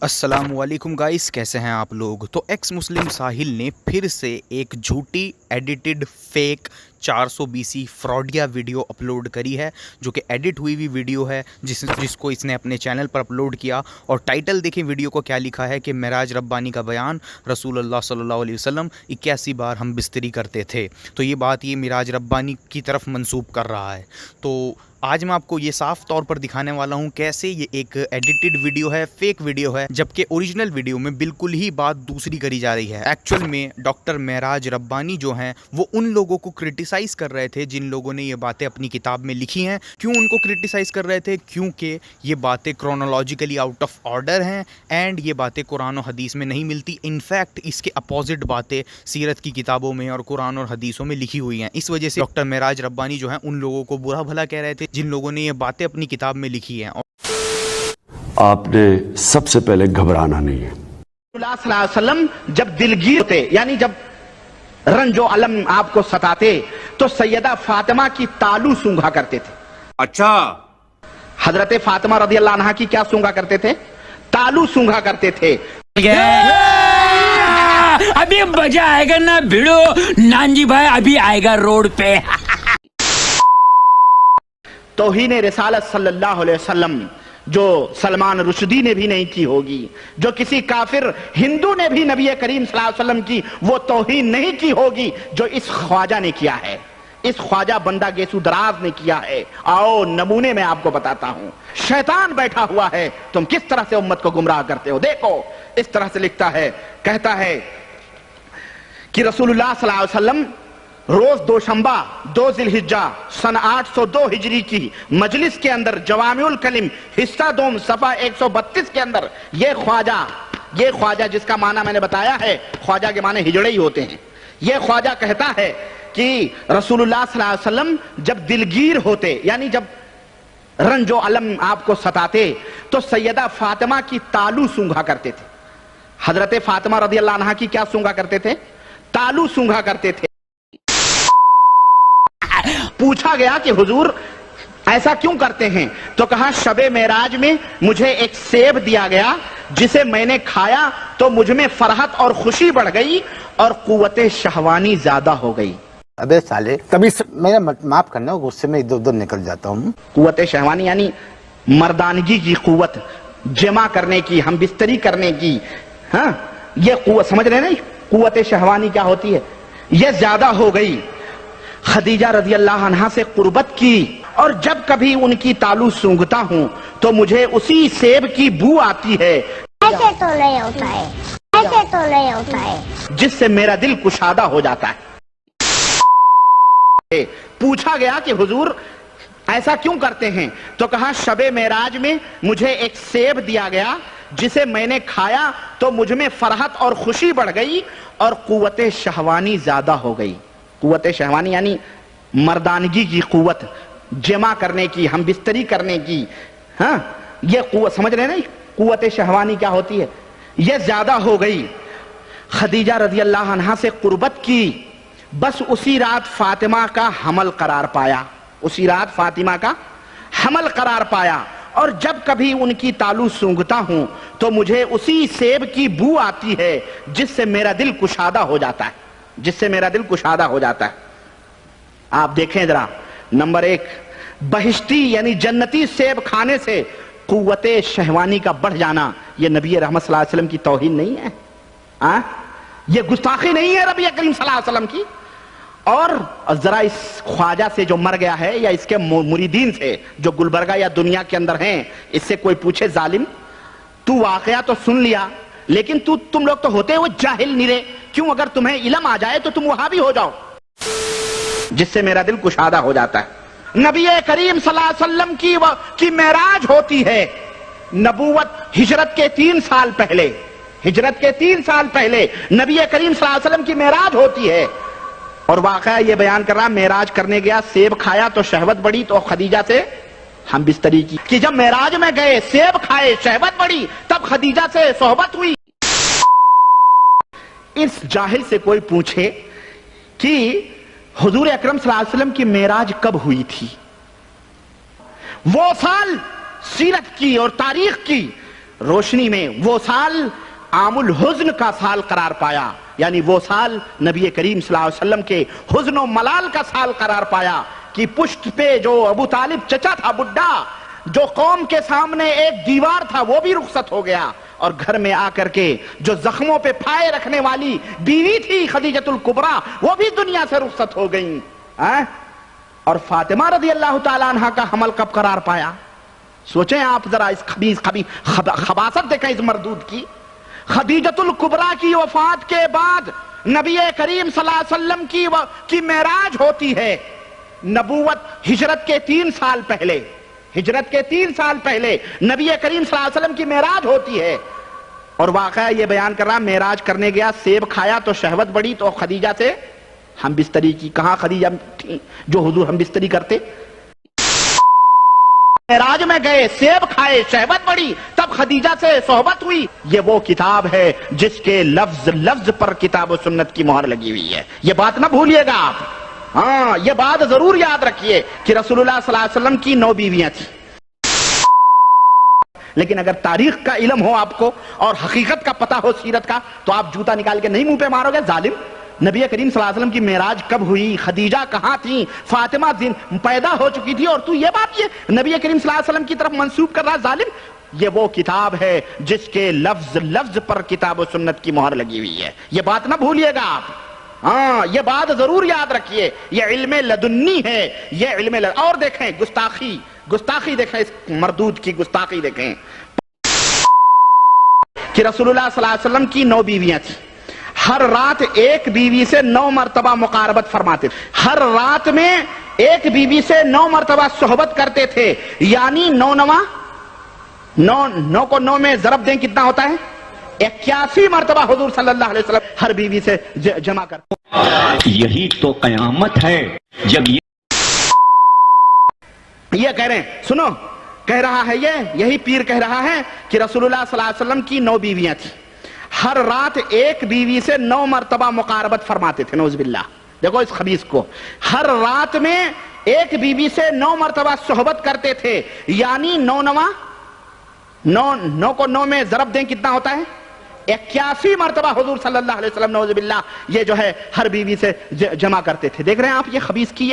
अस्सलाम वालेकुम गाइस, कैसे हैं आप लोग। तो एक्स मुस्लिम साहिल ने फिर से एक झूठी एडिटेड फेक 400 BC फ्रॉडिया वीडियो अपलोड करी है, जो कि एडिट हुई हुई वीडियो है जिसको इसने अपने चैनल पर अपलोड किया। और टाइटल देखें वीडियो को क्या लिखा है कि मेराज रब्बानी का बयान, रसूलुल्लाह सल्लल्लाहु अलैहि वसल्लम 81 बार हम बिस्तरी करते थे। तो ये बात ये मेराज रब्बानी की तरफ मंसूब कर रहा है। तो आज मैं आपको ये साफ तौर पर दिखाने वाला हूँ कैसे ये एक एडिटेड वीडियो है, फेक वीडियो है, जबकि ओरिजिनल वीडियो में बिल्कुल ही बात दूसरी करी जा रही है। एक्चुअल में डॉक्टर मेराज रब्बानी जो हैं वो उन लोगों को क्रिटिसाइज कर रहे थे जिन लोगों ने ये बातें अपनी किताब में लिखी हैं। क्यों उनको क्रिटिसाइज कर रहे थे? क्योंकि ये बातें क्रोनोलॉजिकली आउट ऑफ ऑर्डर हैं एंड ये बातें कुरान और हदीस में नहीं मिलती। इनफैक्ट इसके अपोजिट बातें सीरत की किताबों में और कुरान और हदीसों में लिखी हुई हैं। इस वजह से डॉक्टर मेराज रब्बानी जो है उन लोगों को बुरा भला कह रहे थे जिन लोगों ने ये बातें अपनी किताब में लिखी हैं। आपने सबसे पहले घबराना नहीं है। रसूलुल्लाह सल्लल्लाहु अलैहि वसल्लम जब दिलगीर होते, यानी जब रंजो अलम आपको सताते, तो सैयदा फातिमा की तालू सूंघा करते थे। अच्छा, हजरत फातिमा रज़ी अल्लाह अन्हा की क्या सूंघा करते थे? तालू सूंघा करते थे। अभी मजा आएगा ना भिड़ो नानजी भाई, अभी आएगा रोड पे। तौहीन रिसालत सल्लल्लाहु अलैहि वसल्लम जो सलमान रुश्दी ने भी नहीं की होगी, जो किसी काफिर हिंदू ने भी नबी करीम सल्लल्लाहु अलैहि वसल्लम की वो तौहीन नहीं की होगी जो इस ख्वाजा ने किया है, इस ख्वाजा बंदा गेसू दराज ने किया है। आओ नमूने में आपको बताता हूं। शैतान बैठा हुआ है, तुम किस तरह से उम्मत को गुमराह करते हो। देखो इस तरह से लिखता है, कहता है कि रसूलुल्लाह सल्लल्लाहु अलैहि वसल्लम रोज दोशंबा 2 जिलहिज्जा सन 802 हिजरी की मजलिस के अंदर जवामिउल कलिम हिस्सा 2 सफा 132 के अंदर ये ख्वाजा जिसका माना मैंने बताया है, ख्वाजा के माने हिजड़े ही होते हैं। ये ख्वाजा कहता है कि रसूलुल्लाह सल्लल्लाहु अलैहि वसल्लम जब दिलगीर होते, यानी जब रंजो अलम आपको सताते, तो सैयदा फातिमा की तालू सूंघा करते थे। हजरत फातिमा रज़ी अल्लाह अन्हा की क्या सूंघा करते थे? तालू सूंघा करते थे। पूछा गया कि हुजूर ऐसा क्यों करते हैं, तो कहा शबे मेराज में मुझे एक सेब दिया गया जिसे मैंने खाया तो मुझ में फरहत और खुशी बढ़ गई और कुव्वते शहवानी ज्यादा हो गई। अबे साले, कभी मेरा माफ करना, गुस्से में इधर उधर निकल जाता हूँ। कुव्वते शहवानी यानी मर्दानगी की कुव्वत, जमा करने की, हम बिस्तरी करने की। हाँ, ये कुव्वत समझ रहे ना, कुव्वते शहवानी क्या होती है, ये ज्यादा हो गई। खदीजा रज़ी अल्लाह अन्हा से कुर्बत की, और जब कभी उनकी तालू सूंघता हूं तो मुझे उसी सेब की बू आती है। ऐसे तो नहीं होता है, ऐसे तो नहीं होता है, जिससे मेरा दिल कुशादा हो जाता है। पूछा गया कि हुजूर ऐसा क्यों करते हैं, तो कहा शबे मेराज में मुझे एक सेब दिया गया जिसे मैंने खाया तो मुझ में फरहत और खुशी बढ़ गई और कुव्वते शहवानी ज्यादा हो गई। कुव्वते शहवानी यानी मर्दानगी की कुव्वत, जमा करने की, हम बिस्तरी करने की। हाँ, ये कुव्वत समझ रहे ना, कुव्वते शहवानी क्या होती है, ये ज्यादा हो गई। खदीजा रज़ी अल्लाह अन्हा से कुर्बत की, बस उसी रात फातिमा का हमल करार पाया, उसी रात फातिमा का हमल करार पाया। और जब कभी उनकी तालू सूंघता हूं तो मुझे उसी सेब की बू आती है जिससे मेरा दिल कुशादा हो जाता है, जिससे मेरा दिल कुशादा हो जाता है। आप देखें जरा, नंबर 1, बहिश्ती यानी जन्नती सेब खाने से कुव्वते शहवानी का बढ़ जाना, यह नबी रहमत सल्लल्लाहु अलैहि वसल्लम की तौहीन नहीं है। ये गुस्ताखी नहीं है नबी करीम सल्लल्लाहु अलैहि वसल्लम की। और जरा इस ख्वाजा से जो मर गया है या इसके मुरीदीन से जो गुलबर्गा या दुनिया के अंदर हैं, इससे कोई पूछे जालिम, तू वाकया तो सुन लिया लेकिन तुम लोग तो होते हो जाहिल निरे, क्यों अगर तुम्हें इल्म आ जाए तो तुम वहां भी हो जाओ, जिससे मेरा दिल कुशादा हो जाता है। नबी करीम सल्लल्लाहु अलैहि वसल्लम की मेराज होती है, नबूवत हिजरत के 3 साल पहले, हिजरत के 3 साल पहले नबी करीम सल्लल्लाहु अलैहि वसल्लम की मेराज होती है। और वाकया ये बयान कर रहा, मेराज करने गया, सेब खाया तो शहवत बढ़ी, तो खदीजा से हम बिस्तरी की। कि जब मेराज में गए, सेब खाए, शहवत बढ़ी, तब खदीजा से सोहबत हुई। इस जाहिल से कोई पूछे कि हुजूर अकरम सल्लल्लाहु अलैहि वसल्लम की मेराज कब हुई थी, वो साल सीरत की और तारीख की روشنی میں وہ سال عام الحزن کا سال قرار پایا، یعنی وہ سال نبی کریم صلی اللہ علیہ وسلم کے حزن و ملال کا سال قرار پایا کہ پشت پہ جو ابو طالب چچا تھا بڈھا، جو قوم کے سامنے ایک دیوار تھا وہ بھی رخصت ہو گیا، اور گھر میں آ کر کے جو زخموں پہ پھائے رکھنے والی بیوی تھی خدیجۃ الکبریٰ وہ بھی دنیا سے رخصت ہو گئیں۔ اور فاطمہ رضی اللہ تعالیٰ عنہ کا حمل کب قرار پایا؟ سوچیں آپ ذرا اس خباثت دیکھیں اس مردود کی۔ خدیجۃ الکبریٰ کی وفات کے بعد نبی کریم صلی اللہ علیہ وسلم کی معراج ہوتی ہے۔ نبوت ہجرت کے 3 سال پہلے، ہجرت کے 3 سال پہلے نبی کریم صلی اللہ علیہ وسلم کی معراج ہوتی ہے، اور واقعہ یہ بیان کر رہا معراج کرنے گیا، سیب کھایا تو شہوت بڑھی تو خدیجہ سے ہم بستری کی۔ کہاں خدیجہ تھی جو حضور ہم بستری کرتے؟ معراج میں گئے، سیب کھائے، شہوت بڑھی، تب خدیجہ سے صحبت ہوئی۔ یہ وہ کتاب ہے جس کے لفظ لفظ پر کتاب و سنت کی مہر لگی ہوئی ہے، یہ بات نہ بھولیے گا آپ۔ ہاں یہ بات ضرور یاد رکھیے کہ رسول اللہ صلی اللہ علیہ وسلم کی 9 بیویاں تھیں۔ لیکن اگر تاریخ کا علم ہو آپ کو اور حقیقت کا پتہ ہو سیرت کا، تو آپ جوتا نکال کے نہیں منہ پہ مارو گے ظالم۔ نبی کریم صلی اللہ علیہ وسلم کی معراج کب ہوئی؟ خدیجہ کہاں تھیں؟ فاطمہ پیدا ہو چکی تھی، اور تو یہ بات یہ نبی کریم صلی اللہ علیہ وسلم کی طرف منسوب کر رہا ظالم۔ یہ وہ کتاب ہے جس کے لفظ لفظ پر کتاب و سنت کی مہر لگی ہوئی ہے، یہ بات نہ بھولیے گا آپ۔ ہاں یہ بات ضرور یاد رکھیے، یہ علم لدنی ہے، یہ علم اور دیکھیں گستاخی دیکھیں، اس مردود کی گستاخی دیکھیں کہ رسول اللہ صلی اللہ علیہ وسلم کی 9 بیویاں تھیں، ہر رات ایک بیوی سے 9 مرتبہ مقاربت فرماتے تھے، ہر رات میں ایک بیوی سے 9 مرتبہ صحبت کرتے تھے، یعنی 9 کو 9 میں ضرب دیں کتنا ہوتا ہے؟ 81 مرتبہ حضور صلی اللہ علیہ وسلم ہر بیوی سے جمع کرتے۔ یہی تو قیامت ہے جب یہ کہہ رہے ہیں، سنو کہہ رہا ہے یہی پیر کہہ رہا ہے کہ رسول اللہ صلی اللہ علیہ وسلم کی 9 بیویاں تھیں، ہر رات ایک بیوی سے 9 مرتبہ مقاربت فرماتے تھے، نعوذ باللہ۔ دیکھو اس خبیث کو، ہر رات میں ایک بیوی سے 9 مرتبہ صحبت کرتے تھے، یعنی 9 کو 9 میں ضرب دیں کتنا ہوتا ہے؟ 81 مرتبہ حضور صلی اللہ علیہ وسلم نعوذ باللہ یہ جو ہے ہر بیوی سے جمع کرتے تھے۔ دیکھ رہے ہیں آپ یہ خبیث کی